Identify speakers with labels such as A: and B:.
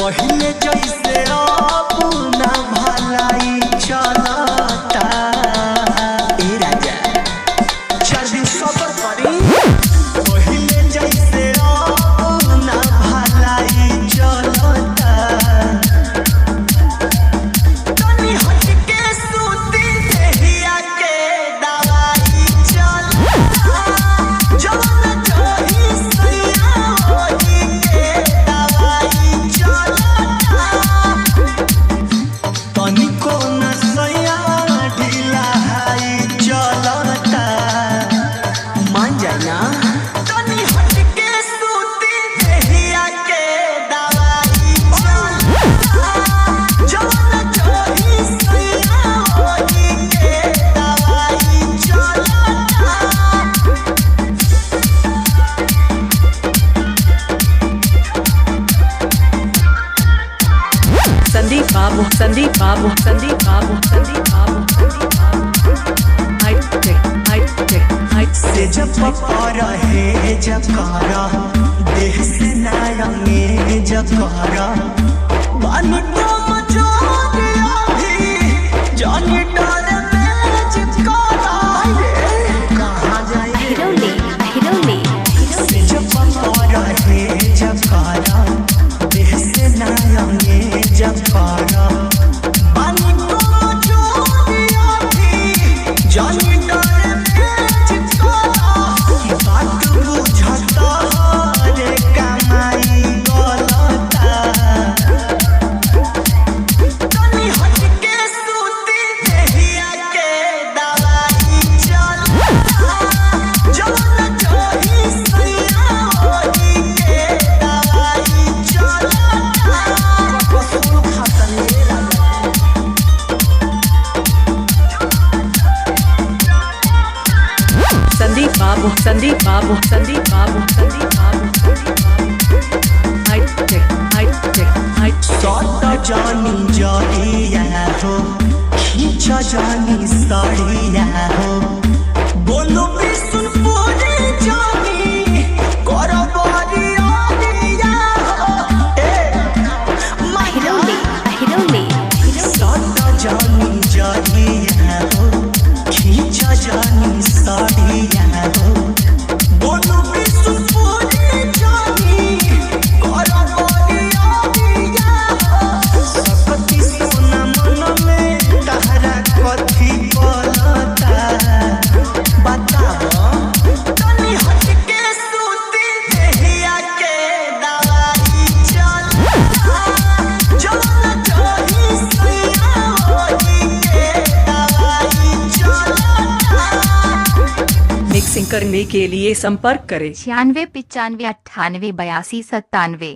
A: पहले जैसे अब ना भलाई चलता। ए राजा चार दिन सबर करी। पहले जैसे अब ना भलाई चलता। तनी हट के सूती देहिया के दवाई चलता। जवन चाही सैया वही के दवाई चलता। तनिको न सैया ढीला हाई चलता। मान जाए ना। तनी हट के सूती देहिया के दवाई चलता। जवन चाही सैया वही के दवाई चलता।
B: संदीप बाबू संदीप बाबू संदीप बाबू संदीप बाबू संदीप बाबू हाइट चेक
A: से जब रहे जकारा देह से नायंगे जकारा पानी को मचोरिया भी जानी डर में चिपकारा। कहाँ जाए से जब रहे जकारा देह से नायंगे जकारा पानी को मचोरिया भी जानी डर में चिपकारा। बात बुझता रे कमाई गलता। तनी हट के सूती देहिया के दवाई चलता। जवन चाही सैया वही के दवाई चलता। कसूर खतन ले राजा।
B: संदीप बाबू संदीप बाबू संदीप बाबू संदीप बाबू संदीप बाबू हाइट चेक
A: सौत जानी जड़िया हो खींच जानी सड़िया हो। बोलो विष्णुपुरी जानी करो बरिया हो। सौत जानी जड़िया हो खींच जानी सड़िया हो। बोलो विष्णुपुरी जानी करो बरिया हो। सकती सोना मन में तहरा कथी बोलता। बताओ तनी हट के सूती देहिया के दवाई चलता। जवन चाही सैया वही के दवाई चलता।
B: मिक्सिंग करने के लिए संपर्क करें
C: 96 95 98 82 97।